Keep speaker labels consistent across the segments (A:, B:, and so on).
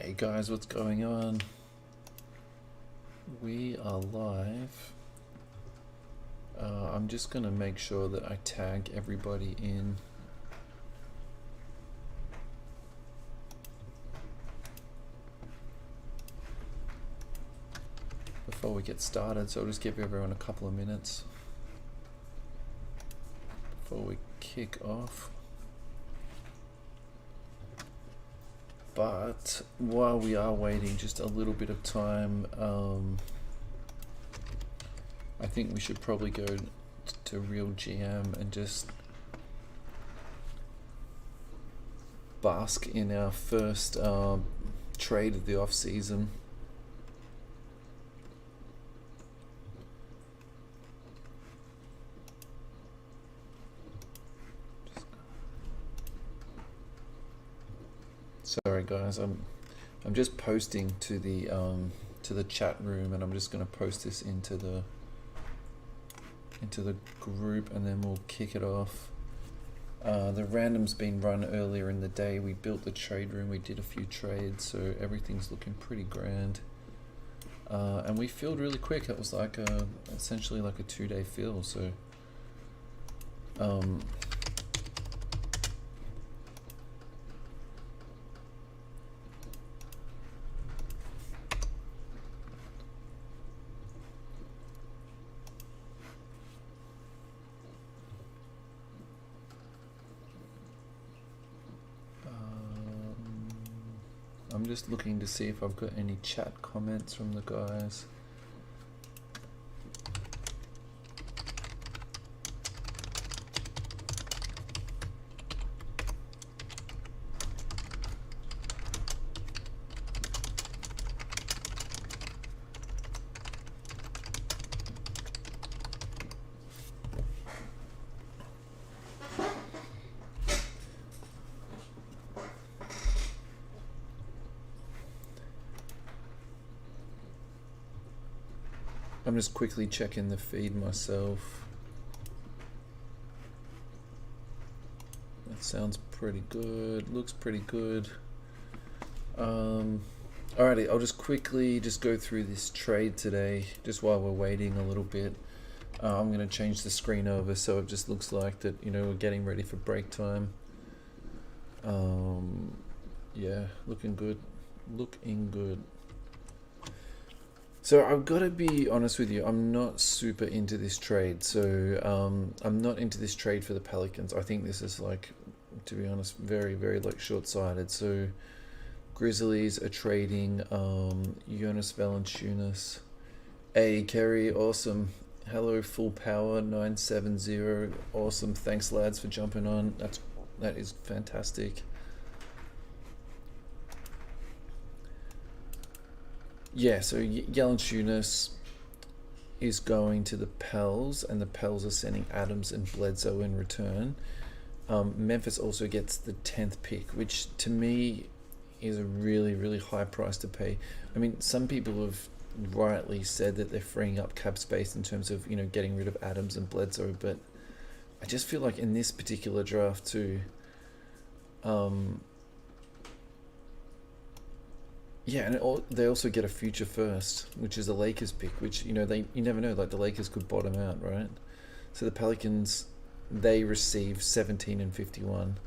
A: Hey guys, what's going on? We are live. I'm just gonna make sure that I tag everybody in. Before we get started, so I'll just give everyone a couple of minutes before we kick off. But while we are waiting just a little bit of time, I think we should probably go to Real GM and just bask in our first trade of the off season. Sorry guys, I'm just posting to the chat room, and I'm just going to post this into the group, and then we'll kick it off. The random's been run earlier in the day. We built the trade room, we did a few trades, so everything's looking pretty grand. And we filled really quick. It was like essentially like a 2-day fill. So I'm just looking to see if I've got any chat comments from the guys. I'm just quickly checking the feed myself. That sounds pretty good, looks pretty good. Alrighty, I'll just quickly go through this trade today, just while we're waiting a little bit. I'm going to change the screen over so it just looks like that, you know, we're getting ready for break time. Yeah, looking good, looking good. So I've got to be honest with you, I'm not super into this trade. So I'm not into this trade for the Pelicans. I think this is, like, to be honest, very, very like short-sighted. So Grizzlies are trading Jonas Valanciunas. Hey Kerry, awesome. Hello, Full Power 970. Awesome. Thanks lads for jumping on. That is fantastic. Yeah, so Valanciunas is going to the Pels, and the Pels are sending Adams and Bledsoe in return. Memphis also gets the 10th pick, which to me is a really, really high price to pay. I mean, some people have rightly said that they're freeing up cap space in terms of, you know, getting rid of Adams and Bledsoe, but I just feel like in this particular draft too, yeah, and they also get a future first, which is a Lakers pick, which, you know, you never know, like the Lakers could bottom out, right? So the Pelicans, they receive 17 and 51.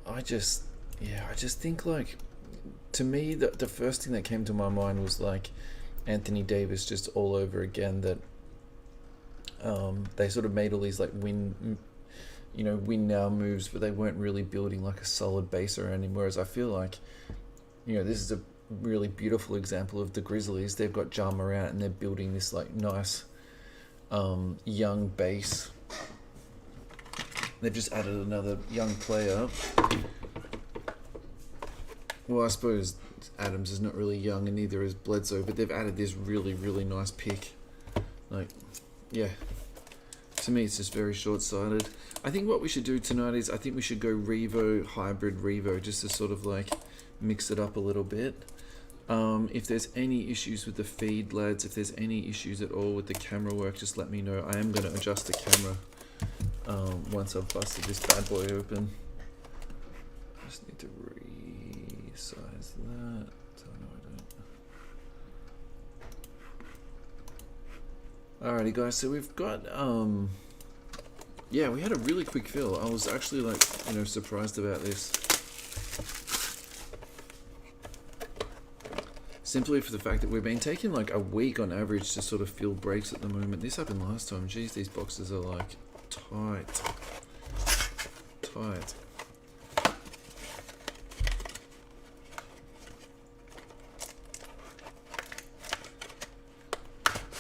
A: I just think, like, to me, the first thing that came to my mind was like Anthony Davis just all over again, that they sort of made all these like win now moves, but they weren't really building like a solid base around him. Whereas I feel like, you know, this is a really beautiful example of the Grizzlies. They've got Ja Morant and they're building this like nice young base. They've just added another young player. Well, I suppose Adams is not really young, and neither is Bledsoe, but they've added this really, really nice pick. Like, yeah. To me, it's just very short-sighted. I think what we should do tonight is, I think we should go Revo, hybrid Revo, just to sort of like mix it up a little bit. If there's any issues with the feed, lads, if there's any issues at all with the camera work, just let me know. I am going to adjust the camera once I've busted this bad boy open. I just need to resize that. Oh, no, I don't. Alrighty, guys. So we've got yeah, we had a really quick fill. I was actually like, surprised about this. Simply for the fact that we've been taking like a week on average to sort of fill breaks at the moment. This happened last time. Geez, these boxes are like tight.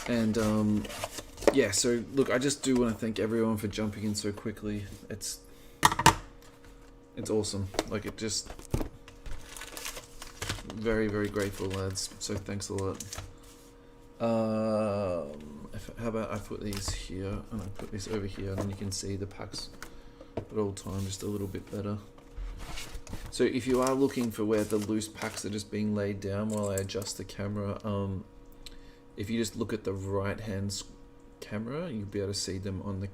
A: And yeah, so look, I just do want to thank everyone for jumping in so quickly. It's awesome. Like, it just very, very grateful, lads. So thanks a lot. How about I put these here and I put this over here, and then you can see the packs at all time just a little bit better. So if you are looking for where the loose packs are just being laid down while I adjust the camera, if you just look at the right hand camera, you'll be able to see them on the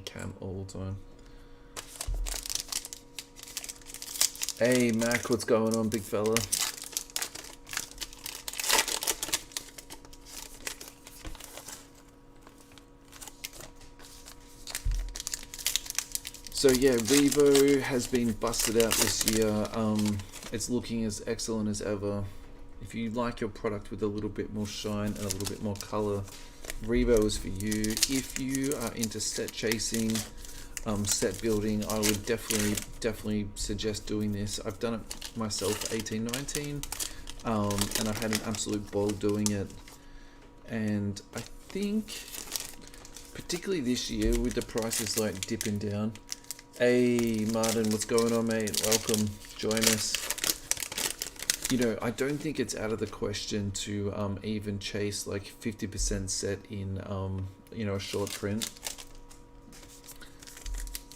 A: cam all the time. Hey Mac, what's going on, big fella? So yeah, Revo has been busted out this year. It's looking as excellent as ever. If you like your product with a little bit more shine and a little bit more color, Revo is for you. If you are into set chasing, set building, I would definitely suggest doing this. I've done it myself for 1819, and I've had an absolute ball doing it. And I think, particularly this year with the prices like dipping down. Hey Martin, what's going on, mate? Welcome, join us. I don't think it's out of the question to even chase like 50% set in a short print.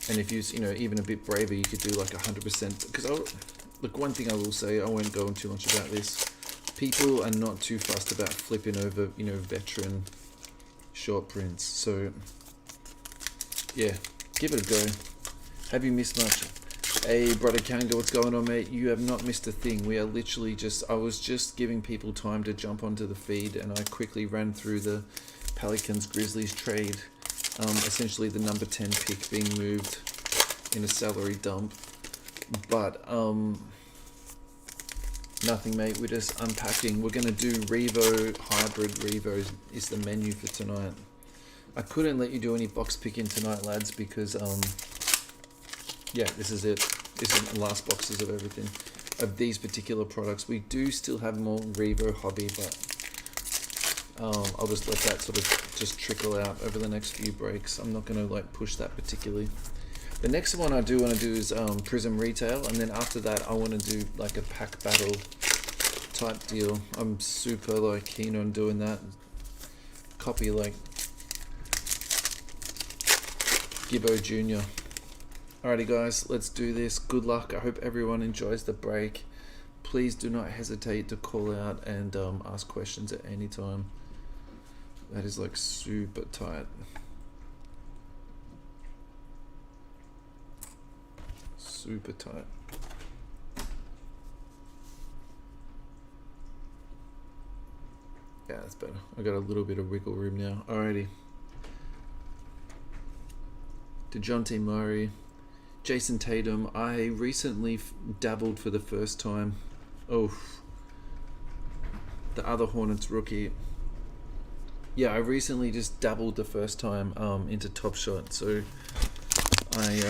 A: And if you even a bit braver, you could do like 100%. Because look, one thing I will say, I won't go on too much about this. People are not too fussed about flipping over veteran short prints. So yeah, give it a go. Have you missed much? Hey, brother Kanga, what's going on, mate? You have not missed a thing. We are literally I was just giving people time to jump onto the feed, and I quickly ran through the Pelicans Grizzlies trade. Essentially the number 10 pick being moved in a salary dump. But, nothing, mate. We're just unpacking. We're going to do Revo, hybrid Revo is the menu for tonight. I couldn't let you do any box picking tonight, lads, because, yeah, this is it. This is the last boxes of everything, of these particular products. We do still have more Revo hobby, but I'll just let that sort of just trickle out over the next few breaks. I'm not going to like push that particularly. The next one I do want to do is Prism Retail, and then after that I want to do like a pack battle type deal. I'm super like keen on doing that. Copy like Gibbo Jr. Alrighty guys, let's do this. Good luck. I hope everyone enjoys the break. Please do not hesitate to call out and ask questions at any time. That is like super tight. Super tight. Yeah, that's better. I got a little bit of wiggle room now. Alrighty. DeJounte Murray. Jason Tatum, I recently dabbled for the first time. Oh, the other Hornets rookie. Yeah, I recently just dabbled the first time into Top Shot. So I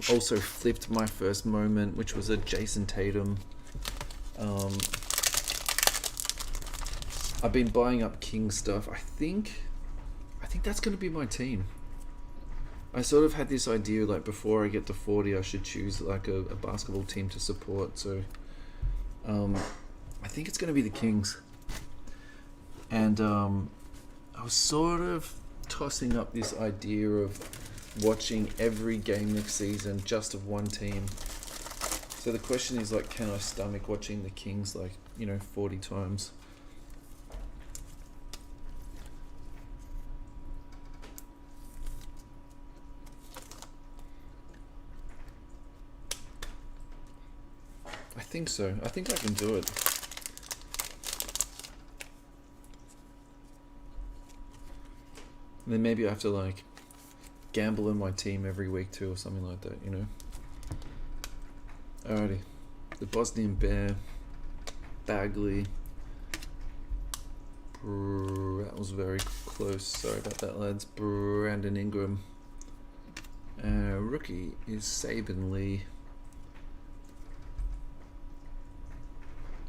A: also flipped my first moment, which was a Jason Tatum. I've been buying up King stuff. I think that's going to be my team. I sort of had this idea, like before I get to 40, I should choose like a basketball team to support. So I think it's going to be the Kings. And I was sort of tossing up this idea of watching every game next season just of one team. So the question is like, can I stomach watching the Kings like, 40 times? I think so. I think I can do it. And then maybe I have to like gamble in my team every week too, or something like that, you know. Alrighty, the Bosnian Bear, Bagley. That was very close. Sorry about that, lads. Brandon Ingram. Rookie is Saban Lee.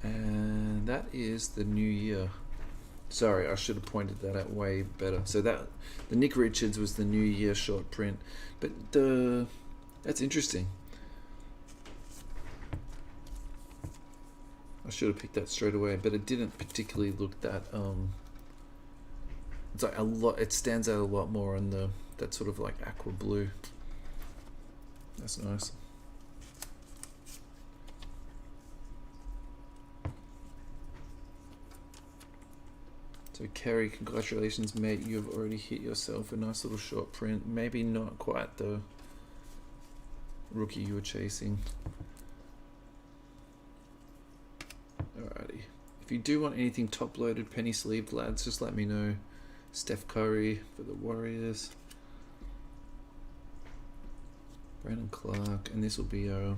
A: And that is the new year. Sorry, I should have pointed that out way better. So that the Nick Richards was the new year short print, but that's interesting. I should have picked that straight away, but it didn't particularly look that. It's like a lot. It stands out a lot more on that sort of like aqua blue. That's nice. So Kerry, congratulations, mate. You've already hit yourself a nice little short print. Maybe not quite the rookie you were chasing. Alrighty. If you do want anything top-loaded, penny sleeved, lads, just let me know. Steph Curry for the Warriors. Brandon Clark, and this will be our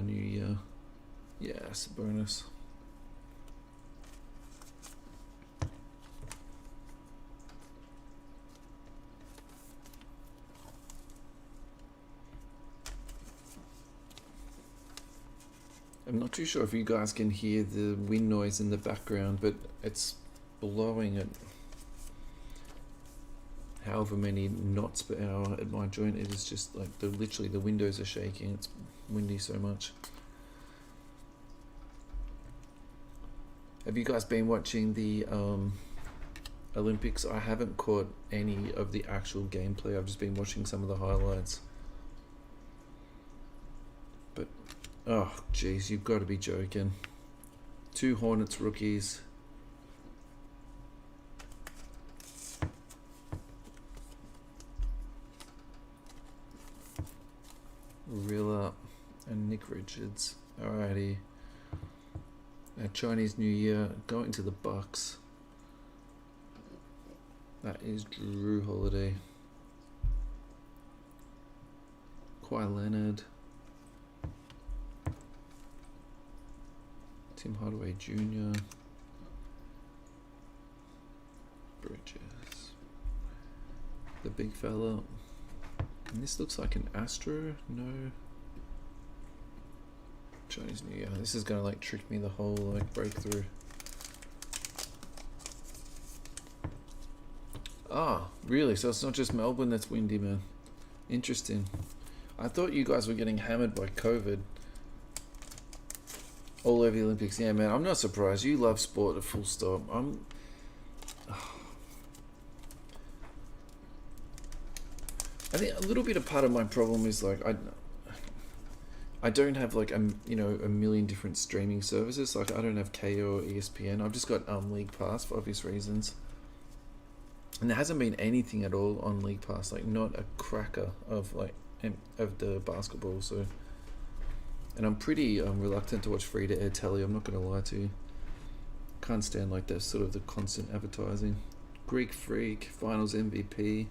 A: new year. Yes, bonus. I'm not too sure if you guys can hear the wind noise in the background, but it's blowing at however many knots per hour at my joint. It is just like literally the windows are shaking. It's windy so much. Have you guys been watching the Olympics? I haven't caught any of the actual gameplay. I've just been watching some of the highlights. But oh, jeez, you've got to be joking. 2 Hornets rookies. Rilla and Nick Richards. Alrighty. Now Chinese New Year, going to the Bucks. That is Drew Holiday. Kawhi Leonard. Tim Hardaway Jr. Bridges. The big fella. And this looks like an Astro. No. Chinese New Year. This is gonna like trick me the whole like breakthrough. Ah, really? So it's not just Melbourne that's windy, man. Interesting. I thought you guys were getting hammered by COVID. All over the Olympics. Yeah, man, I'm not surprised. You love sport, a full stop. I think a little bit of part of my problem is like I don't have like a million different streaming services. Like I don't have KO or ESPN. I've just got League Pass for obvious reasons. And there hasn't been anything at all on League Pass, like not a cracker of the basketball. So, and I'm pretty reluctant to watch free to air telly. I'm not gonna lie to you. Can't stand like the sort of the constant advertising. Greek Freak, Finals MVP.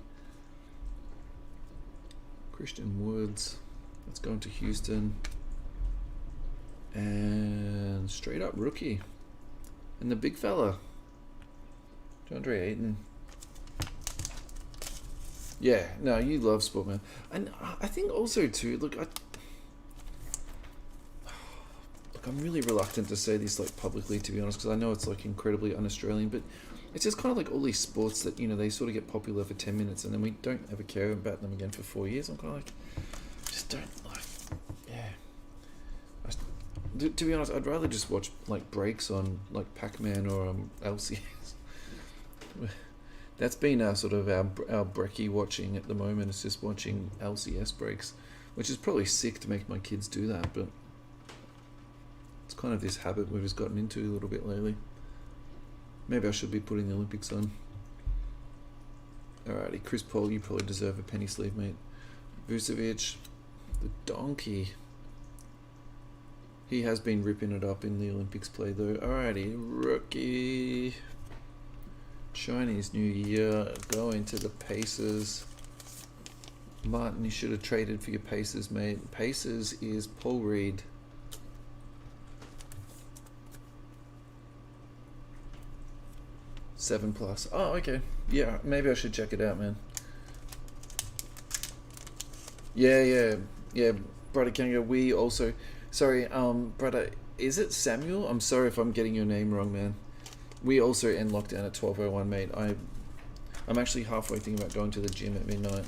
A: Christian Woods. Let's go into Houston. And straight up rookie. And the big fella. DeAndre Ayton. Yeah, no, you love sport, man. And I think also too, look, I'm really reluctant to say this like publicly, to be honest, because I know it's like incredibly un-Australian, but it's just kind of like all these sports that, they sort of get popular for 10 minutes and then we don't ever care about them again for 4 years. I'm kind of like, just don't like, yeah. To be honest, I'd rather just watch like breaks on like Pac-Man or LCS. That's been our sort of our brekkie watching at the moment. It's just watching LCS breaks, which is probably sick to make my kids do that, but it's kind of this habit we've just gotten into a little bit lately. Maybe I should be putting the Olympics on. Alrighty, Chris Paul, you probably deserve a penny sleeve, mate. Vucevic, the donkey. He has been ripping it up in the Olympics play though. Alrighty, rookie. Chinese New Year, going to the Pacers. Martin, you should have traded for your Pacers, mate. Pacers is Paul Reed. $7+. Oh, okay. Yeah, maybe I should check it out, man. Yeah, brother Kenga, we also... Sorry, brother, is it Samuel? I'm sorry if I'm getting your name wrong, man. We also end lockdown at 12:01, mate. I'm actually halfway thinking about going to the gym at midnight.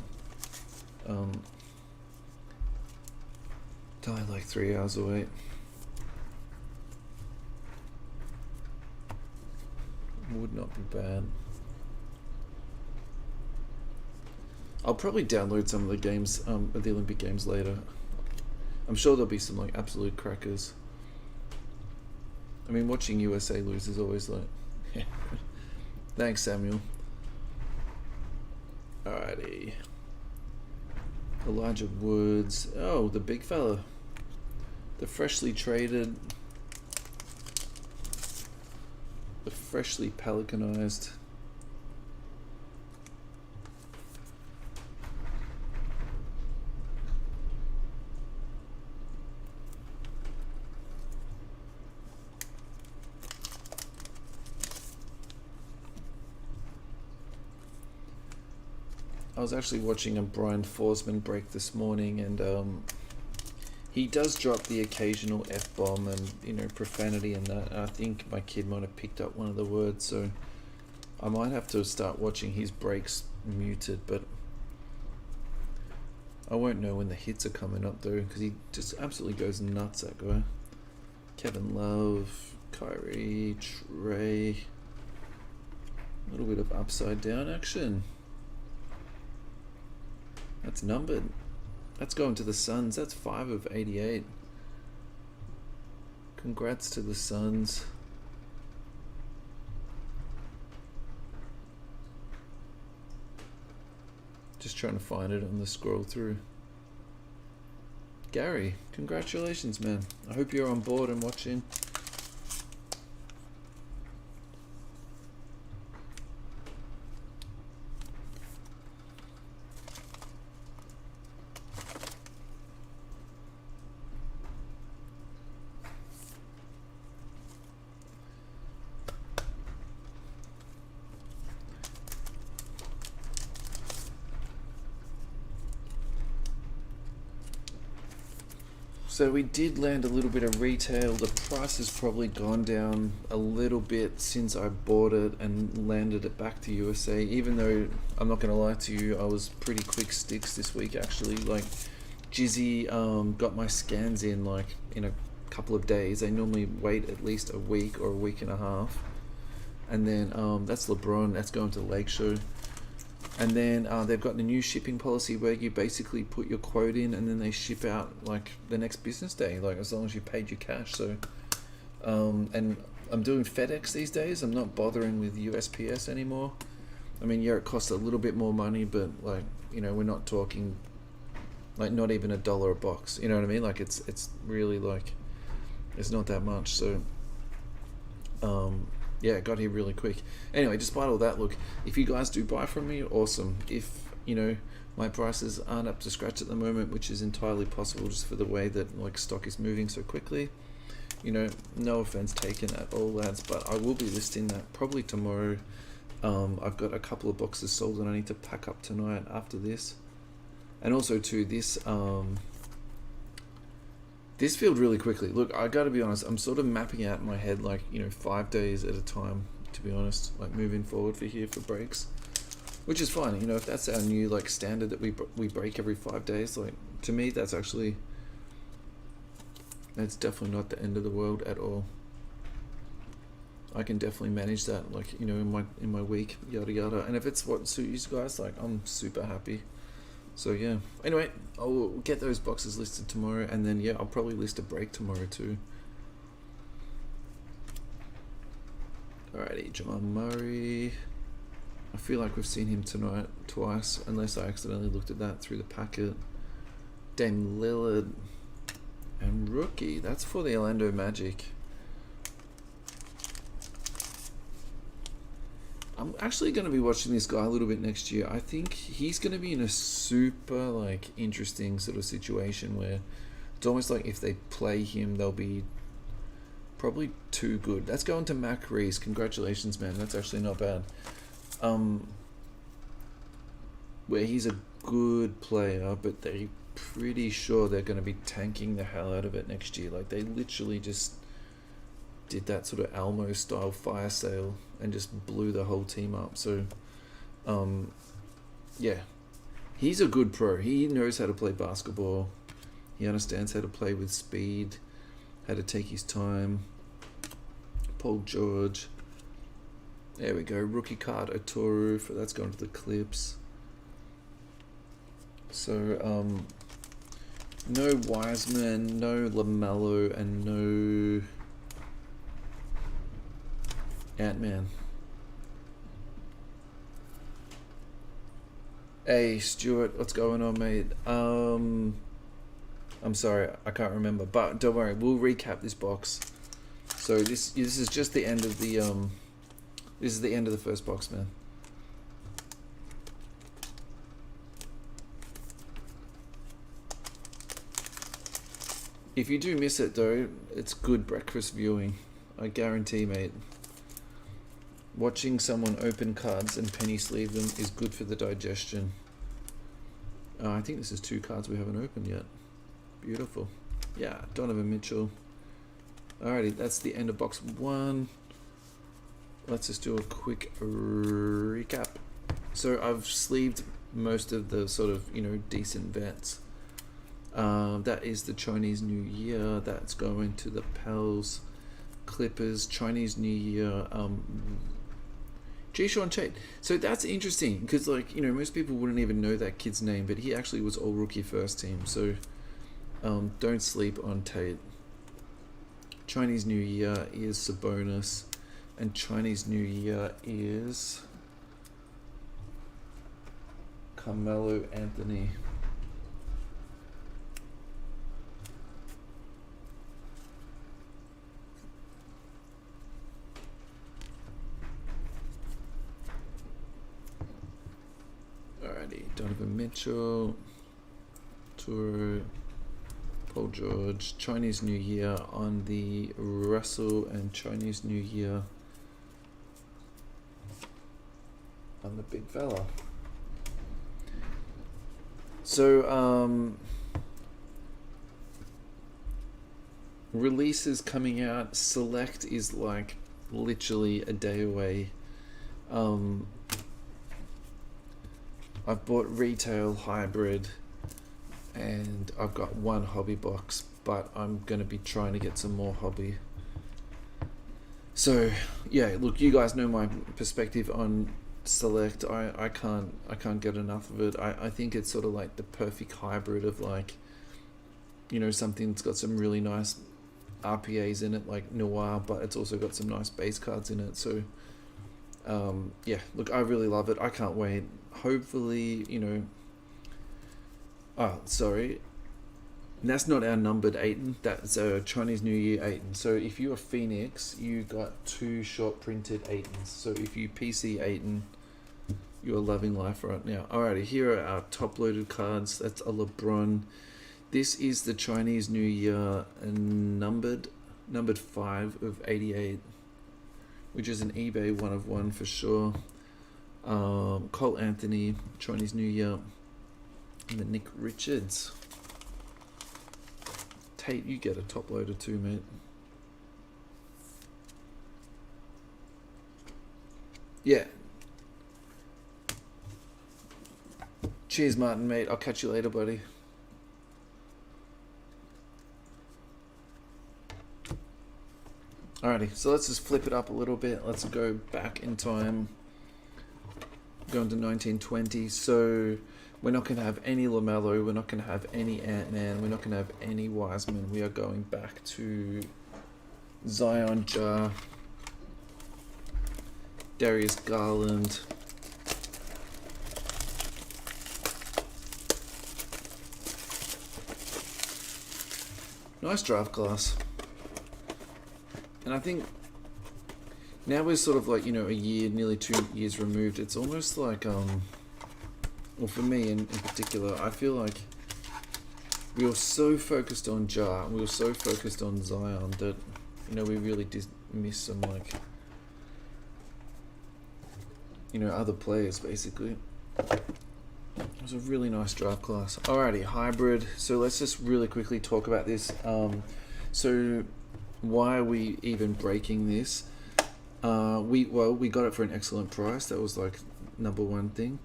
A: Die like 3 hours away. Would not be bad. I'll probably download some of the games, of the Olympic Games later. I'm sure there'll be some like absolute crackers. I mean, watching USA lose is always like, yeah. Thanks, Samuel. Alrighty. Elijah Woods. Oh, the big fella. The freshly traded. The freshly pelicanized. I was actually watching a Brian Forsman break this morning, and he does drop the occasional F-bomb and, you know, profanity and that. And I think my kid might have picked up one of the words, so I might have to start watching his breaks muted, but I won't know when the hits are coming up though, because he just absolutely goes nuts, that guy. Kevin Love, Kyrie, Trey. A little bit of upside down action. That's numbered. That's going to the Suns. That's 5 of 88. Congrats to the Suns. Just trying to find it on the scroll through. Gary, congratulations, man. I hope you're on board and watching. So we did land a little bit of retail. The price has probably gone down a little bit since I bought it and landed it back to USA, even though I'm not going to lie to you, I was pretty quick sticks this week actually. Like Jizzy got my scans in like in a couple of days. They normally wait at least a week or a week and a half. And then that's LeBron, that's going to Lakeshore. And then they've got the new shipping policy where you basically put your quote in and then they ship out like the next business day, like as long as you paid your cash. So, and I'm doing FedEx these days. I'm not bothering with USPS anymore. I mean, yeah, it costs a little bit more money, but like, you know, we're not talking like not even $1 a box. You know what I mean? Like it's really like, it's not that much. So, yeah, it got here really quick. Anyway, despite all that, look, if you guys do buy from me, awesome. If, you know, my prices aren't up to scratch at the moment, which is entirely possible just for the way that like stock is moving so quickly, you know, no offense taken at all, lads, but I will be listing that probably tomorrow. I've got a couple of boxes sold and I need to pack up tonight after this. And also too, this filled really quickly. Look, I gotta be honest, I'm sort of mapping out in my head like, you know, 5 days at a time, to be honest, like moving forward for here for breaks, which is fine. You know, if that's our new like standard that we break every 5 days, like to me that's definitely not the end of the world at all. I can definitely manage that, like, you know, in my week, yada yada. And if it's what suits you guys, like, I'm super happy. So yeah, anyway, I'll get those boxes listed tomorrow, and then yeah, I'll probably list a break tomorrow too. Alrighty, Jamal Murray. I feel like we've seen him tonight twice, unless I accidentally looked at that through the packet. Dame Lillard. And rookie, that's for the Orlando Magic. I'm actually going to be watching this guy a little bit next year. I think he's going to be in a super like interesting sort of situation where it's almost like if they play him, they'll be probably too good. That's going to Mac Reese. Congratulations, man. That's actually not bad. Where he's a good player, but they're pretty sure they're going to be tanking the hell out of it next year. Like they literally just did that sort of Almo style fire sale and just blew the whole team up. So yeah, he's a good pro. He knows how to play basketball. He understands how to play with speed, how to take his time. Paul George. There we go. Rookie card Atoru. That's going to the Clips. So no Wiseman, no LaMelo, and no Ant-Man. Hey Stuart, what's going on, mate? I'm sorry, I can't remember, but don't worry, we'll recap this box. So this is just the end of the this is the end of the first box, man. If you do miss it though, it's good breakfast viewing. I guarantee, mate. Watching someone open cards and penny sleeve them is good for the digestion. I think this is 2 cards we haven't opened yet. Beautiful. Yeah, Donovan Mitchell. Alrighty, that's the end of box 1. Let's just do a quick recap. So I've sleeved most of the sort of, decent vets. That is the Chinese New Year. That's going to the Pels. Clippers, Chinese New Year, Jay-Sean Tate. So that's interesting because, most people wouldn't even know that kid's name, but he actually was all rookie first team. So don't sleep on Tate. Chinese New Year is Sabonis, and Chinese New Year is Carmelo Anthony. Donovan Mitchell, Toro, Paul George, Chinese New Year on the Russell, and Chinese New Year on the big fella. So releases coming out. Select is like literally a day away. I've bought retail, hybrid, and I've got 1 hobby box, but I'm going to be trying to get some more hobby. So yeah, look, you guys know my perspective on Select. I can't get enough of it. I think it's sort of like the perfect hybrid of something that's got some really nice RPAs in it, like Noir, but it's also got some nice base cards in it. So yeah, look, I really love it. I can't wait. Hopefully, oh, sorry. That's not our numbered Aiton. That's a Chinese New Year Aiton. So if you're Phoenix, you got 2 short printed Aitons. So if you PC Aiton, you're loving life right now. Alrighty, here are our top loaded cards. That's a LeBron. This is the Chinese New Year numbered 5 of 88, which is an eBay 1 of 1 for sure. Cole Anthony, Chinese New Year, and then Nick Richards. Tate, you get a top loader too, mate. Yeah. Cheers, Martin, mate. I'll catch you later, buddy. Alrighty, so let's just flip it up a little bit. Let's go back in time. Going to 1920. So we're not going to have any LaMelo. We're not going to have any Ant-Man. We're not going to have any Wiseman. We are going back to Zion Ja, Darius Garland, Nice draft class. And I think now we're sort of like, you know, a year, nearly 2 years removed. It's almost like, well, for me in particular, I feel like we were so focused on Ja, we were so focused on Zion that, you know, we really did miss some, like, you know, other players, basically. It was a really nice draft class. Alrighty, hybrid. So let's just really quickly talk about this. So why are we even breaking this? We got it for an excellent price. That was like number one thing.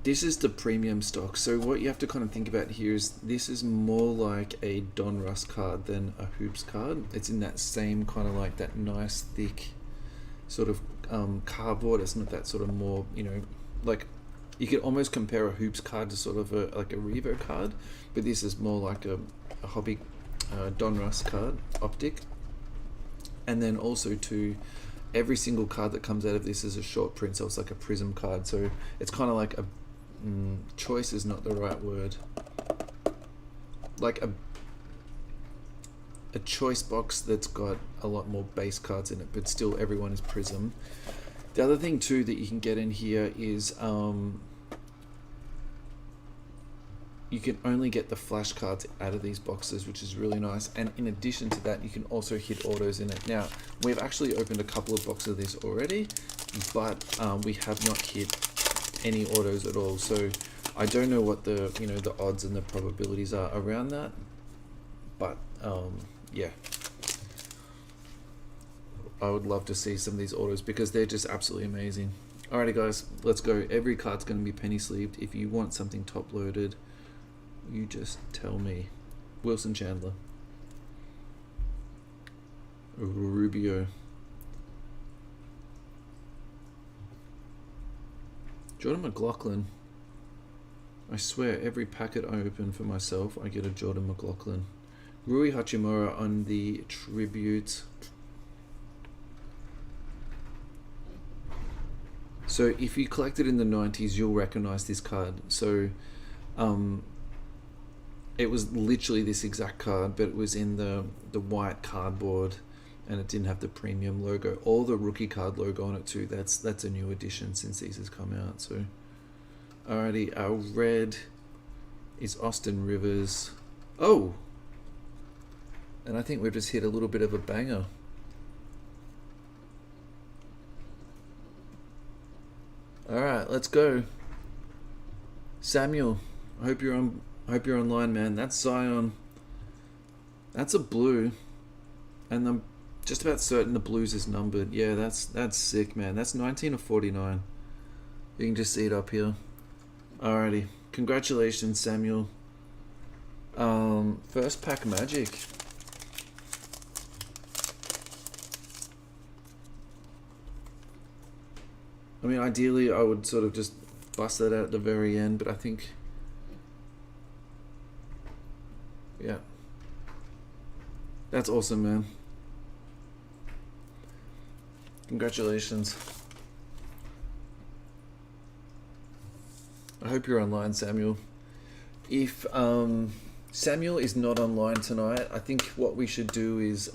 A: This is the premium stock. So what you have to kind of think about here is this is more like a Don Russ card than a Hoops card. It's in that same kind of like that nice thick sort of cardboard. It's not that sort of more, you know, like you could almost compare a Hoops card to sort of like a Revo card, but this is more like a hobby Don Russ card, optic. And then also to every single card that comes out of this is a short print, so it's like a prism card. So it's kind of like a choice is not the right word. Like a choice box that's got a lot more base cards in it, but still everyone is prism. The other thing too that you can get in here is you can only get the flash cards out of these boxes, which is really nice. And in addition to that, you can also hit autos in it. Now, we've actually opened a couple of boxes of this already, but we have not hit any autos at all. So I don't know what the, you know, the odds and the probabilities are around that. But yeah, I would love to see some of these autos because they're just absolutely amazing. Alrighty guys, let's go. Every card's going to be penny sleeved. If you want something top loaded, you just tell me. Wilson Chandler. Rubio. Jordan McLaughlin. I swear every packet I open for myself, I get a Jordan McLaughlin. Rui Hachimura on the tribute. So if you collected in the 90s, you'll recognize this card. So it was literally this exact card, but it was in the white cardboard and it didn't have the premium logo. All the rookie card logo on it too. That's a new addition since these has come out. So alrighty, our red is Austin Rivers. Oh! And I think we've just hit a little bit of a banger. Alright, let's go. Samuel, I hope you're online, man. That's Zion. That's a blue. And I'm just about certain the blues is numbered. Yeah, that's sick, man. That's 19 of 49. You can just see it up here. Alrighty. Congratulations, Samuel. First pack magic. I mean, ideally, I would sort of just bust that out at the very end, but I think, yeah, that's awesome, man. Congratulations. I hope you're online, Samuel. If Samuel is not online tonight, I think what we should do is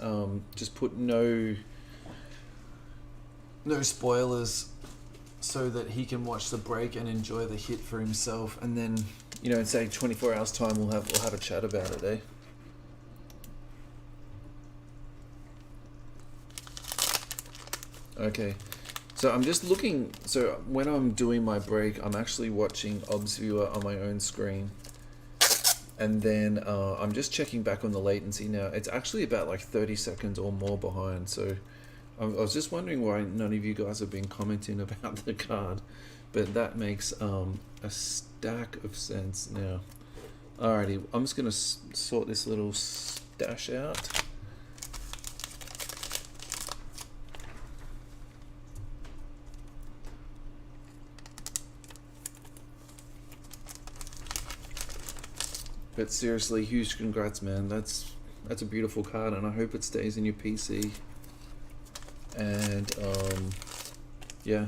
A: just put no spoilers, so that he can watch the break and enjoy the hit for himself, and then, you know, in say 24 hours time we'll have a chat about it, eh? Okay, so I'm just looking, so when I'm doing my break, I'm actually watching Obs Viewer on my own screen, and then I'm just checking back on the latency now. It's actually about like 30 seconds or more behind, so I was just wondering why none of you guys have been commenting about the card, but that makes a stack of sense now. Alrighty, I'm just gonna sort this little stash out. But seriously, huge congrats, man. That's a beautiful card, and I hope it stays in your PC. And yeah,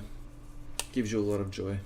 A: gives you a lot of joy.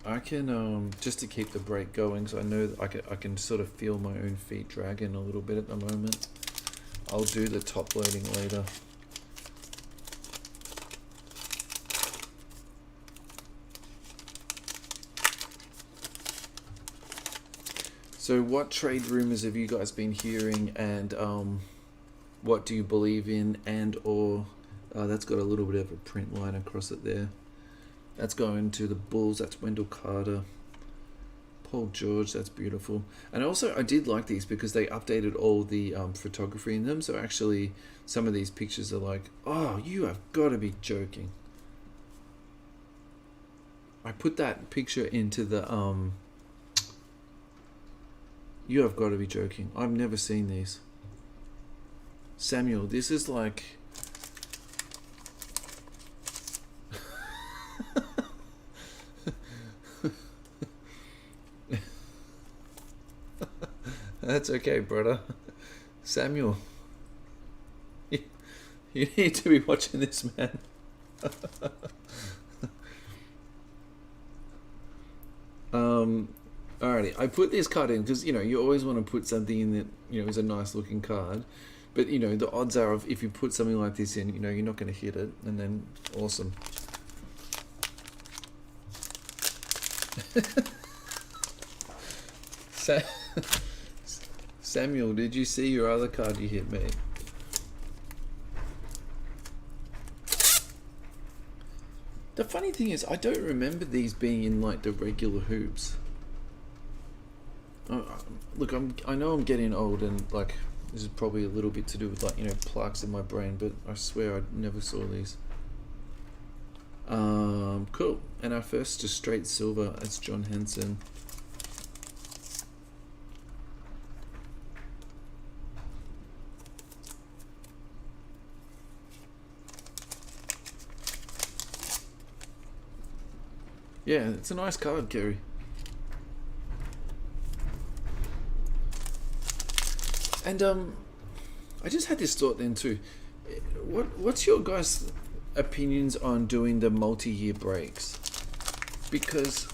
A: I can just to keep the break going, so I know that I can sort of feel my own feet dragging a little bit at the moment. I'll do the top loading later. So what trade rumors have you guys been hearing, and what do you believe in, and or that's got a little bit of a print line across it there. That's going to the Bulls. That's Wendell Carter. Paul George, that's beautiful. And also I did like these because they updated all the photography in them. So actually some of these pictures are like, oh, you have got to be joking. I put that picture into the you have got to be joking. I've never seen these. Samuel, this is like that's okay, brother. Samuel, you need to be watching this, man. Alrighty, I put this card in because, you know, you always want to put something in that, you know, is a nice looking card. But, you know, the odds are if you put something like this in, you know, you're not going to hit it. And then, awesome. Samuel, did you see your other card you hit, mate? The funny thing is, I don't remember these being in like the regular hoops. Look, I know I'm getting old, and like this is probably a little bit to do with, like, you know, plaques in my brain, but I swear I never saw these. Cool. And our first just straight silver, it's John Henson. Yeah, it's a nice card, Kerry. And I just had this thought then too. What's your guys' opinions on doing the multi-year breaks? Because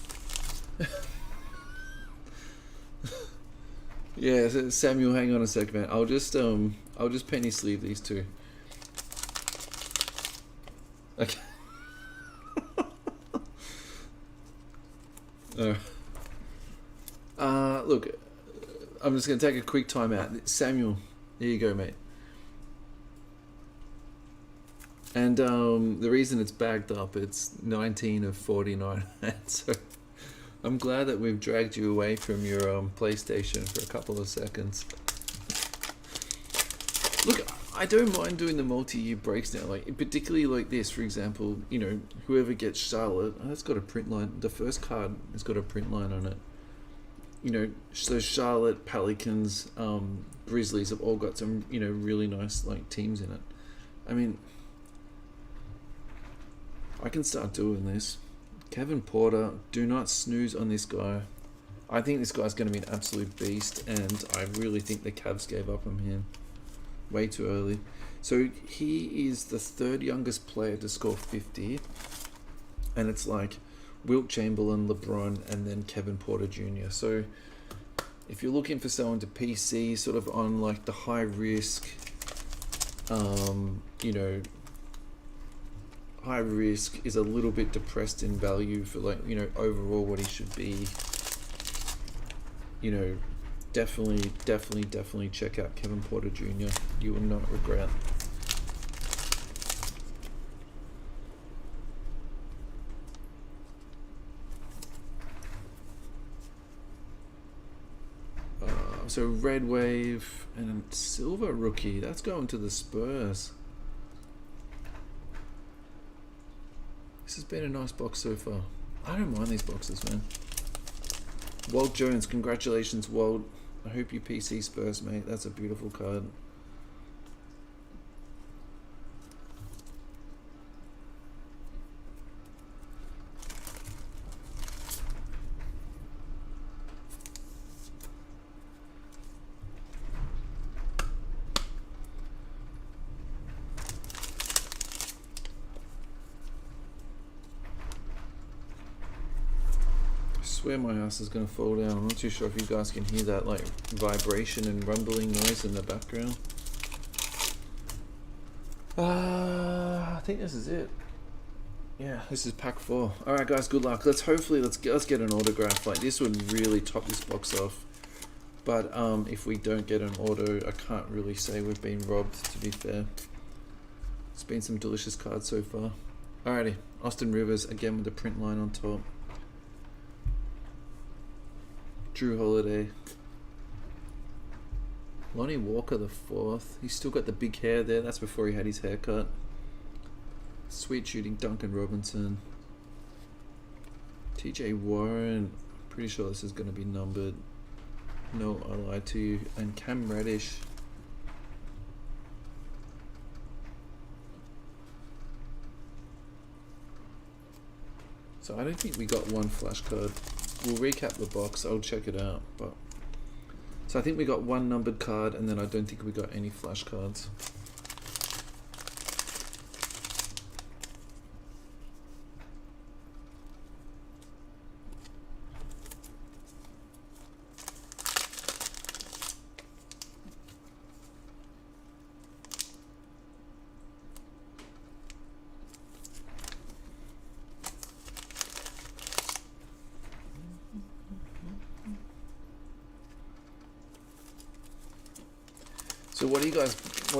A: yeah, Samuel, hang on a sec, man. I'll just penny sleeve these two. Okay. Look, I'm just going to take a quick time out. Samuel, there you go, mate. And the reason it's bagged up, it's 19 of 49. So I'm glad that we've dragged you away from your PlayStation for a couple of seconds. Look, I don't mind doing the multi-year breaks now, like particularly like this, for example. You know, whoever gets Charlotte, that's got a print line. The first card has got a print line on it. You know, so Charlotte, Pelicans, Grizzlies have all got some, you know, really nice like teams in it. I mean, I can start doing this. Kevin Porter, do not snooze on this guy. I think this guy's going to be an absolute beast, and I really think the Cavs gave up on him way too early. So he is the third youngest player to score 50, and it's like Wilt Chamberlain, LeBron, and then Kevin Porter Jr. So if you're looking for someone to PC sort of on like the high risk, you know, high risk is a little bit depressed in value for, like, you know, overall what he should be, you know, definitely check out Kevin Porter Jr. You will not regret. So red wave and a silver rookie. That's going to the Spurs. This has been a nice box so far. I don't mind these boxes, man. Walt Jones, congratulations, Walt. I hope you PC Spurs, mate. That's a beautiful card. swear my house is going to fall down. I'm not too sure if you guys can hear that like vibration and rumbling noise in the background. I think this is it. Yeah, this is pack 4. Alright guys, good luck. Let's get an autograph. Like, this would really top this box off. But if we don't get an auto, I can't really say we've been robbed, to be fair. It's been some delicious cards so far. Alrighty, Austin Rivers again with the print line on top. Drew Holiday. Lonnie Walker the 4th. He's still got the big hair there. That's before he had his haircut. Sweet shooting Duncan Robinson. TJ Warren. Pretty sure this is going to be numbered. No, I lied to you. And Cam Reddish. So I don't think we got one flash card. We'll recap the box. I'll check it out. But so I think we got one numbered card, and then I don't think we got any flash cards. So what are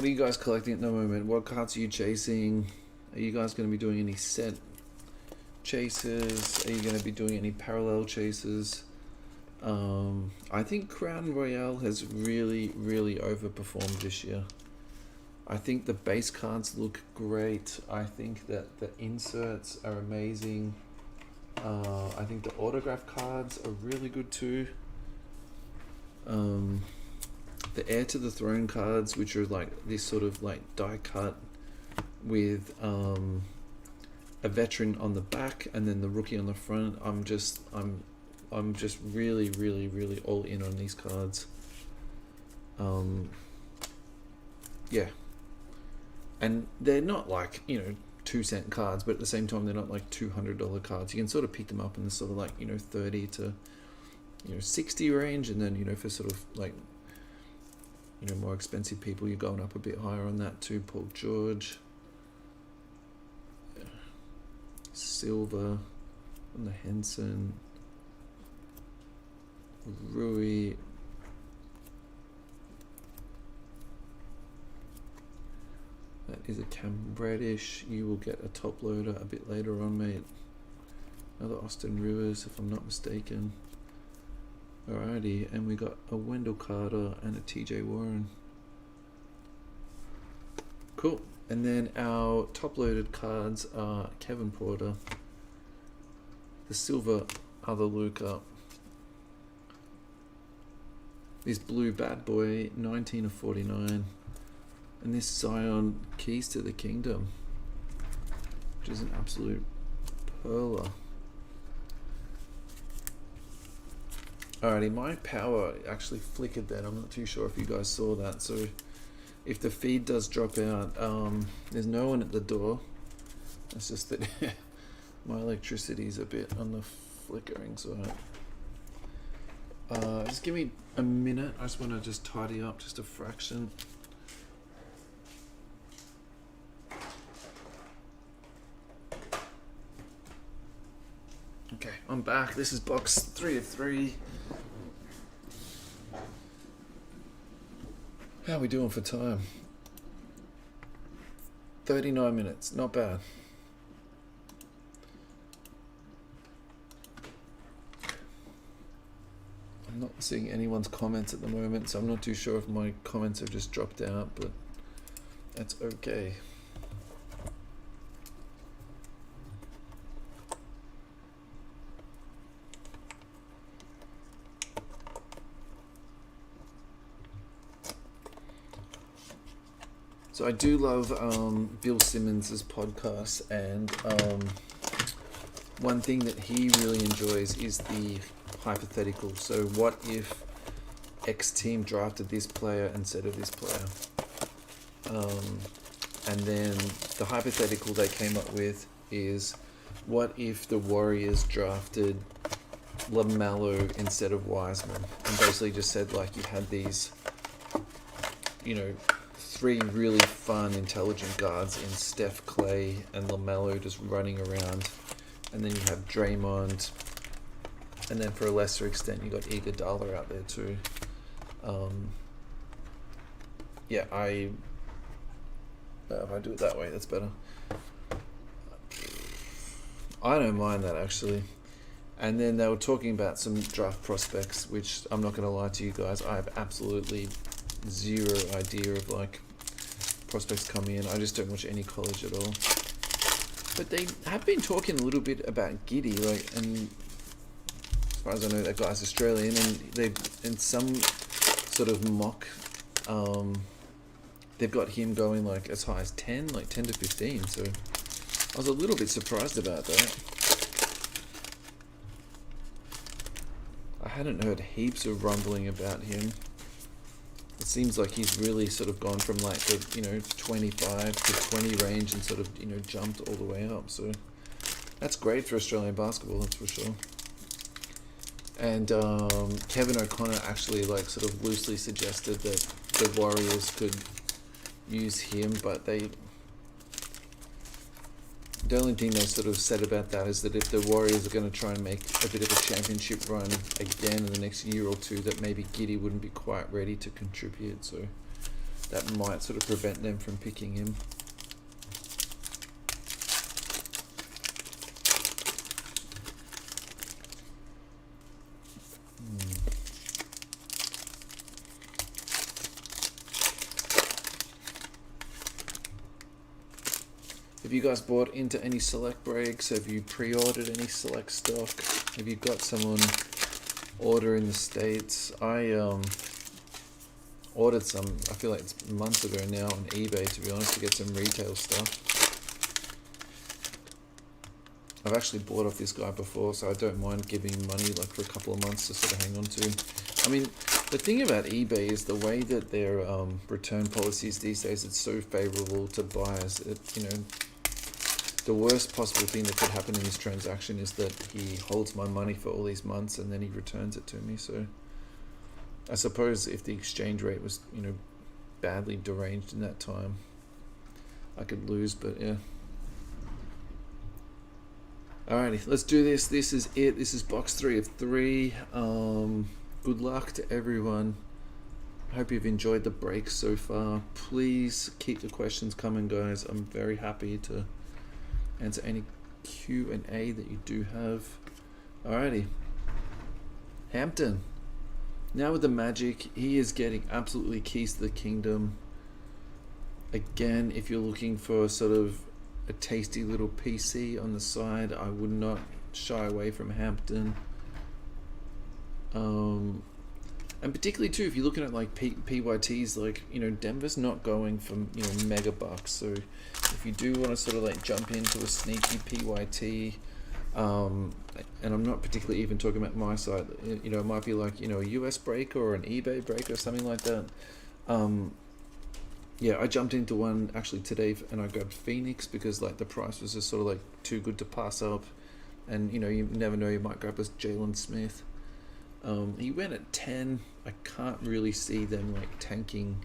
A: you guys collecting at the moment? What cards are you chasing? Are you guys going to be doing any set chases? Are you going to be doing any parallel chases? I think Crown Royale has really overperformed this year. I think the base cards look great. I think that the inserts are amazing. I think the autograph cards are really good too. The Heir to the Throne cards, which are like this sort of like die cut with a veteran on the back and then the rookie on the front. I'm just really all in on these cards. Yeah, and they're not like, you know, 2-cent cards, but at the same time they're not like $200 cards. You can sort of pick them up in the sort of like, you know, 30 to, you know, 60 range, and then, you know, for sort of like, you know, more expensive people, you're going up a bit higher on that too. Paul George, Silver on the Henson, Rui, that is a Cam Reddish. You will get a top loader a bit later on, mate. Another Austin Rivers, if I'm not mistaken. Alrighty, and we got a Wendell Carter and a TJ Warren. Cool. And then our top loaded cards are Kevin Porter, the silver other Luca, this blue bad boy 19 of 49, and this Zion Keys to the Kingdom, which is an absolute perler. Alrighty, my power actually flickered then. I'm not too sure if you guys saw that. So if the feed does drop out, there's no one at the door. It's just that my electricity is a bit on the flickering side. Just give me a minute. I just want to just tidy up just a fraction. Okay, I'm back. This is box 3 of 3. How are we doing for time? 39 minutes, not bad. I'm not seeing anyone's comments at the moment, so I'm not too sure if my comments have just dropped out, but that's okay. So I do love Bill Simmons' podcast, and one thing that he really enjoys is the hypothetical. So what if X team drafted this player instead of this player? And then the hypothetical they came up with is, what if the Warriors drafted LaMelo instead of Wiseman, and basically just said like you had these, three really fun, intelligent guards in Steph, Clay, and LaMelo just running around, and then you have Draymond, and then for a lesser extent you got Iguodala out there too. If I do it that way, that's better. I don't mind that actually. And then they were talking about some draft prospects, which I'm not going to lie to you guys, I have absolutely zero idea of like prospects coming in. I just don't watch any college at all. But they have been talking a little bit about Giddey, like, and as far as I know, that guy's Australian, and they in some sort of mock, they've got him going like as high as 10 to 15. So I was a little bit surprised about that. I hadn't heard heaps of rumbling about him. It seems like he's really sort of gone from like the 25 to 20 range and sort of jumped all the way up. So that's great for Australian basketball, that's for sure. And Kevin O'Connor actually like sort of loosely suggested that the Warriors could use him, but the only thing they sort of said about that is that if the Warriors are going to try and make a bit of a championship run again in the next year or two, that maybe Giddey wouldn't be quite ready to contribute, so that might sort of prevent them from picking him. Have you guys bought into any select breaks? Have you pre-ordered any select stock? Have you got someone order in the States? I ordered some, I feel like it's months ago now on eBay, to be honest, to get some retail stuff. I've actually bought off this guy before, so I don't mind giving him money like for a couple of months to sort of hang on to. I mean, the thing about eBay is the way that their return policies these days, it's so favorable to buyers. The worst possible thing that could happen in this transaction is that he holds my money for all these months and then he returns it to me. So I suppose if the exchange rate was, badly deranged in that time, I could lose, but yeah. Alrighty, let's do this. This is it. This is box 3 of 3. Good luck to everyone. I hope you've enjoyed the break so far. Please keep the questions coming, guys. I'm very happy to answer any Q&A that you do have. Alrighty. Hampton. Now with the Magic, he is getting absolutely keys to the kingdom. Again, if you're looking for sort of a tasty little PC on the side, I would not shy away from Hampton. And particularly too, if you're looking at like PYTs, like, Denver's not going for, mega bucks. So if you do want to sort of like jump into a sneaky PYT, and I'm not particularly even talking about my side, it might be like, a US break or an eBay break or something like that. Yeah, I jumped into one actually today and I grabbed Phoenix because like the price was just sort of like too good to pass up. And, you never know, you might grab us Jalen Smith. He went at 10. I can't really see them like tanking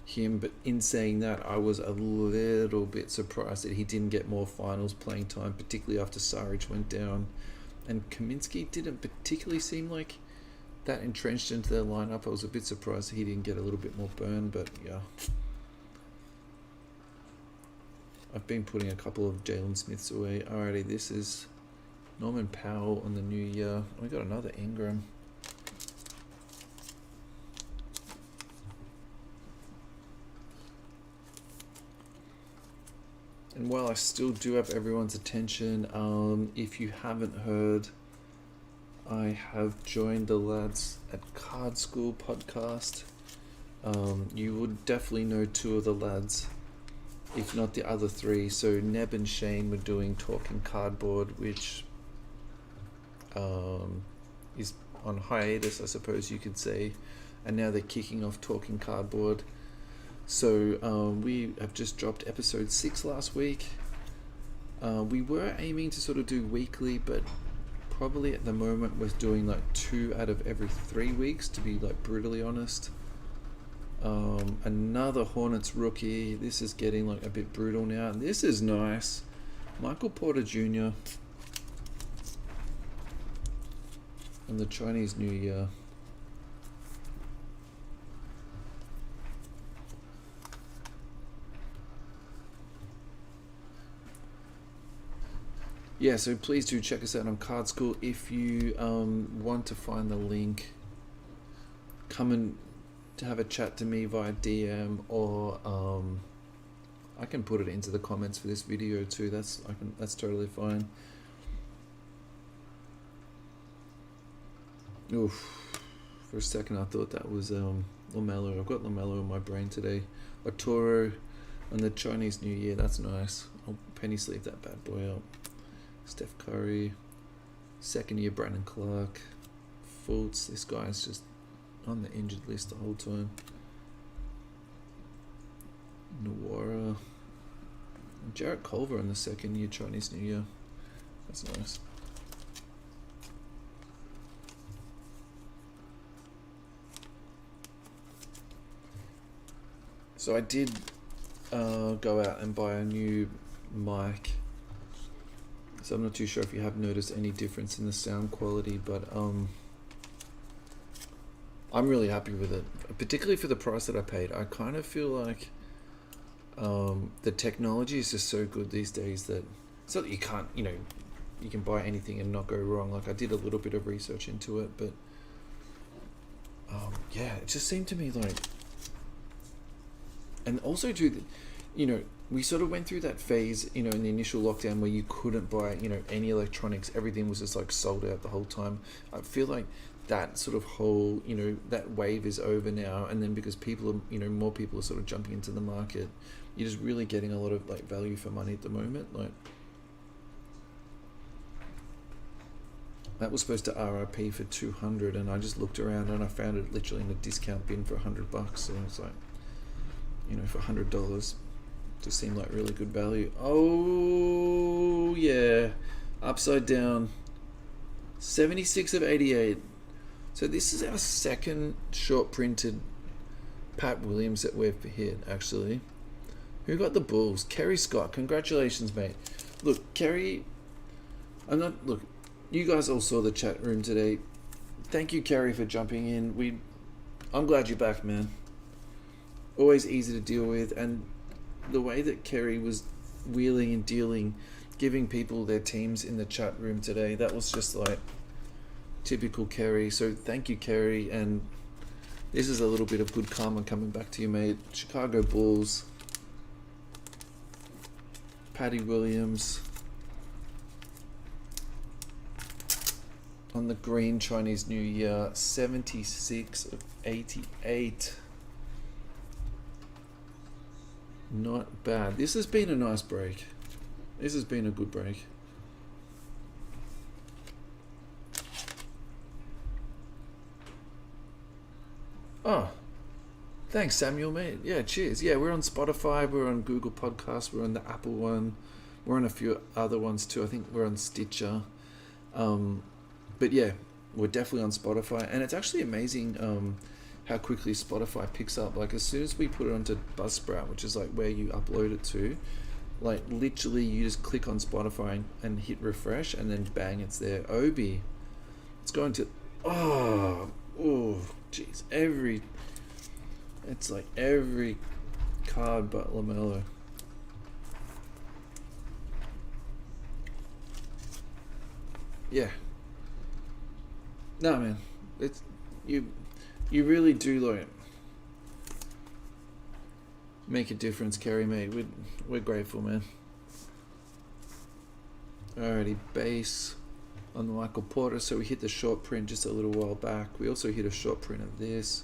A: him, but in saying that, I was a little bit surprised that he didn't get more finals playing time, particularly after Saric went down. And Kaminsky didn't particularly seem like that entrenched into their lineup. I was a bit surprised that he didn't get a little bit more burn, but yeah. I've been putting a couple of Jalen Smiths away. Alrighty, this is Norman Powell on the new year. We got another Ingram. And while I still do have everyone's attention, if you haven't heard, I have joined the lads at Card School podcast. You would definitely know 2 of the lads, if not the other 3. So Neb and Shane were doing Talking Cardboard, which is on hiatus, I suppose you could say, and now they're kicking off Talking Cardboard. So we have just dropped episode 6 last week. We were aiming to sort of do weekly, but probably at the moment we're doing like 2 out of every 3 weeks, to be like brutally honest. Another Hornets rookie. This is getting like a bit brutal now. This is nice. Michael Porter Jr. and the Chinese New Year. Yeah, so please do check us out on Card School. If you want to find the link, come and to have a chat to me via DM, or I can put it into the comments for this video too. That's totally fine. Oof. For a second I thought that was LaMelo. I've got LaMelo in my brain today. Arturo and the Chinese New Year. That's nice. I'll penny sleeve that bad boy up. Steph Curry. Second year Brandon Clark. Fultz. This guy's just on the injured list the whole time. Nwora. Jarrett Culver in the second year Chinese New Year. That's nice. So I did go out and buy a new mic. So I'm not too sure if you have noticed any difference in the sound quality, but I'm really happy with it, particularly for the price that I paid. I kind of feel like the technology is just so good these days that it's not that you can't, you can buy anything and not go wrong. Like I did a little bit of research into it, but yeah, it just seemed to me like, and also too, we sort of went through that phase, in the initial lockdown where you couldn't buy, any electronics. Everything was just like sold out the whole time. I feel like that sort of whole, that wave is over now. And then because people are, more people are sort of jumping into the market, you're just really getting a lot of like value for money at the moment. Like that was supposed to RRP for 200, and I just looked around and I found it literally in a discount bin for $100. So it's like, for $100. Just seemed like really good value. Oh yeah, upside down. 76 of 88. So this is our second short printed Pat Williams that we've hit actually. Who got the Bulls? Kerry Scott. Congratulations, mate. Look, Kerry. Look, you guys all saw the chat room today. Thank you, Kerry, for jumping in. I'm glad you're back, man. Always easy to deal with, and the way that Kerry was wheeling and dealing, giving people their teams in the chat room today, that was just like typical Kerry. So thank you, Kerry, and this is a little bit of good karma coming back to you, mate. Chicago Bulls, Patty Williams on the green Chinese New Year, 76 of 88. Not bad. This has been a nice break. This has been a good break. Oh, thanks, Samuel, mate. Yeah, cheers. Yeah, we're on Spotify, we're on Google Podcasts, we're on the Apple one, we're on a few other ones too. I think we're on Stitcher. But yeah, we're definitely on Spotify, and it's actually amazing how quickly Spotify picks up. Like as soon as we put it onto Buzzsprout, which is like where you upload it to, like literally you just click on Spotify and hit refresh, and then bang, it's there. Obi, it's going to oh jeez, it's like every card but LaMelo. Yeah, no man, it's you really do like make a difference, Kerry, mate. We're grateful, man. Alrighty, base on the Michael Porter. So we hit the short print just a little while back. We also hit a short print of this.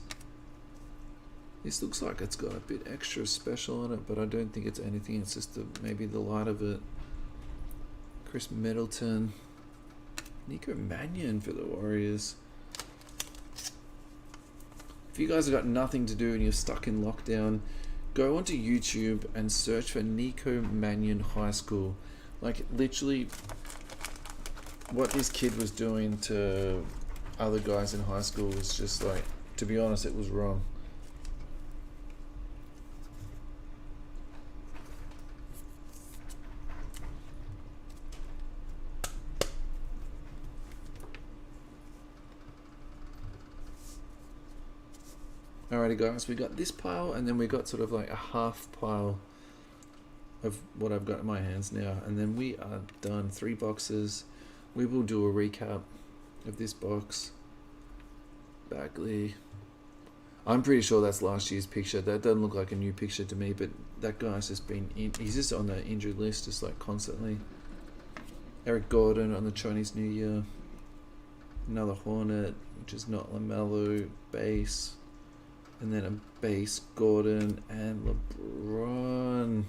A: This looks like it's got a bit extra special on it, but I don't think it's anything. It's just maybe the light of it. Chris Middleton. Nico Mannion for the Warriors. If you guys have got nothing to do and you're stuck in lockdown, go onto YouTube and search for Nico Mannion High School. Like literally what this kid was doing to other guys in high school was just like, to be honest, it was wrong. Alrighty guys, we got this pile and then we got sort of like a half pile of what I've got in my hands now, and then we are done. 3 boxes. We will do a recap of this box. Bagley. I'm pretty sure that's last year's picture. That doesn't look like a new picture to me, but that guy's just been he's just on the injured list just like constantly. Eric Gordon on the Chinese New Year. Another Hornet, which is not LaMelo. Base. And then a base Gordon and LeBron.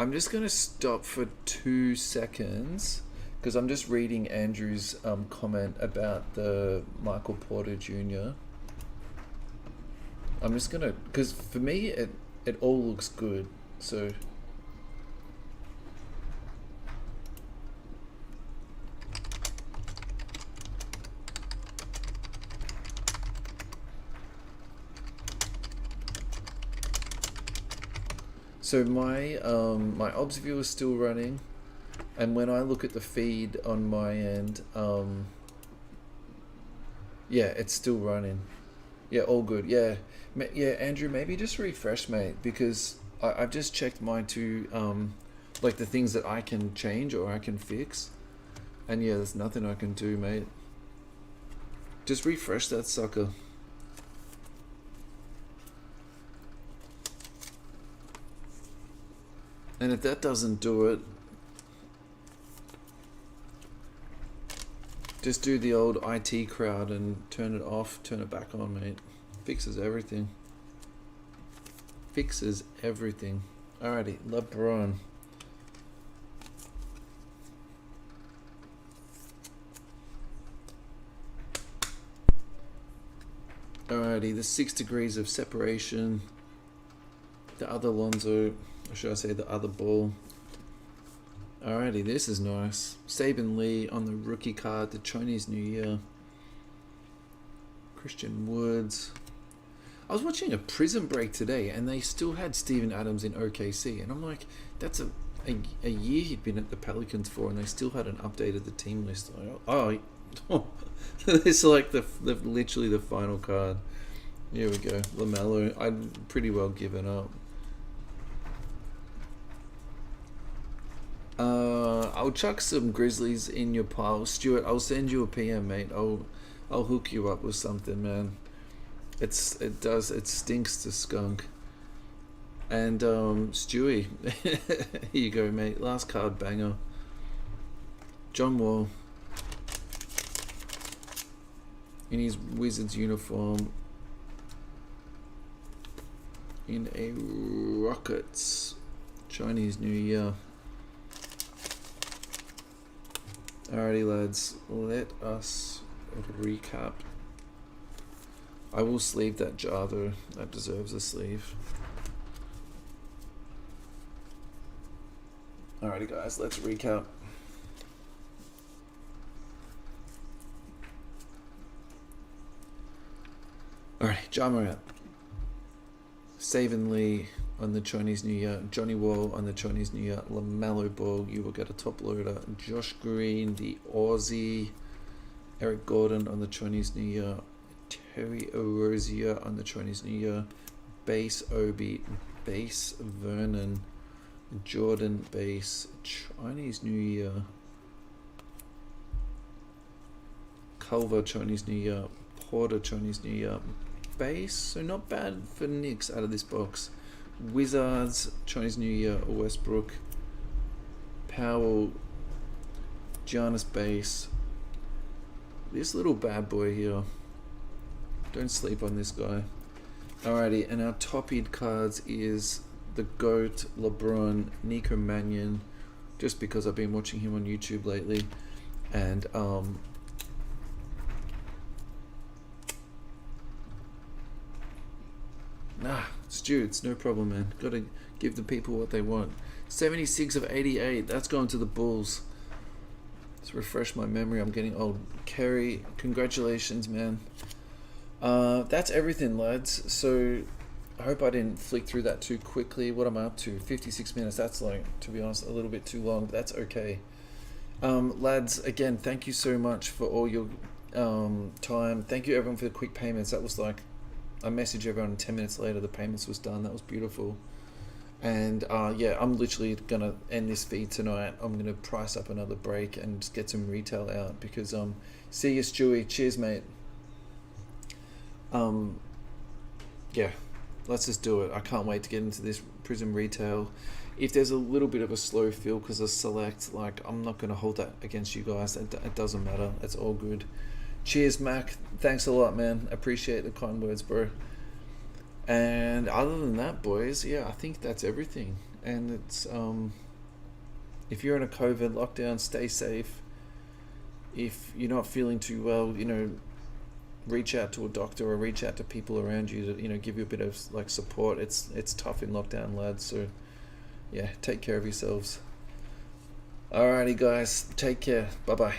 A: I'm just going to stop for 2 seconds because I'm just reading Andrew's comment about the Michael Porter Jr. I'm just going to, because for me it all looks good, so my my obs view is still running, and when I look at the feed on my end, yeah, it's still running. Yeah, all good. Yeah, yeah, Andrew, maybe just refresh, mate, because I've just checked my 2, like the things that I can change or I can fix, and yeah, there's nothing I can do, mate. Just refresh that sucker. And if that doesn't do it, just do the old IT crowd and turn it off, turn it back on, mate. Fixes everything. Fixes everything. Alrighty, LeBron. Alrighty, the 6 degrees of separation. The other Lonzo. Or should I say the other ball? Alrighty, this is nice. Saban Lee on the rookie card, the Chinese New Year. Christian Woods. I was watching a Prison Break today, and they still had Steven Adams in OKC, and I'm like, that's a year he'd been at the Pelicans for, and they still hadn't updated the team list. Oh, it's like the literally the final card. Here we go, LaMelo. I'd pretty well given up. I'll chuck some Grizzlies in your pile, Stuart. I'll send you a PM, mate. I'll hook you up with something, man. It stinks to skunk. And Stewie, here you go, mate. Last card banger. John Wall in his Wizards uniform in a Rockets Chinese New Year. Alrighty, lads, let us recap. I will sleeve that jar though, that deserves a sleeve. Alrighty guys, let's recap. Alright, Ja Morant. Saban Lee on the Chinese New Year, Johnny Wall on the Chinese New Year, LaMelo Ball, you will get a top loader, Josh Green, the Aussie, Eric Gordon on the Chinese New Year, Terry Rozier on the Chinese New Year, Base Obi, Base Vernon, Jordan Base, Chinese New Year, Culver Chinese New Year, Porter Chinese New Year, Base, so not bad for Knicks out of this box. Wizards, Chinese New Year, Westbrook, Powell, Giannis Base. This little bad boy here. Don't sleep on this guy. Alrighty, and our top-ed cards is the GOAT, LeBron, Nico Mannion, just because I've been watching him on YouTube lately, and Stu, it's no problem, man. Gotta give the people what they want. 76 of 88. That's going to the Bulls. Let's refresh my memory. I'm getting old. Kerry, congratulations, man. That's everything, lads. So I hope I didn't flick through that too quickly. What am I up to? 56 minutes. That's like, to be honest, a little bit too long, but that's okay. Lads, again, thank you so much for all your time. Thank you everyone for the quick payments. That was like, I messaged everyone 10 minutes later, the payments was done. That was beautiful. And yeah, I'm literally gonna end this feed tonight. I'm gonna price up another break and just get some retail out, because see you, Stewie. Cheers, mate. Yeah, let's just do it. I can't wait to get into this Prism retail. If there's a little bit of a slow feel because of select, like, I'm not gonna hold that against you guys. It doesn't matter. It's all good. Cheers, Mac. Thanks a lot, man. Appreciate the kind words, bro. And other than that, boys, yeah, I think that's everything. And it's if you're in a COVID lockdown, stay safe. If you're not feeling too well, you know, reach out to a doctor or reach out to people around you to, you know, give you a bit of like support. It's tough in lockdown, lads. So yeah, take care of yourselves. Alrighty, guys, take care. Bye bye.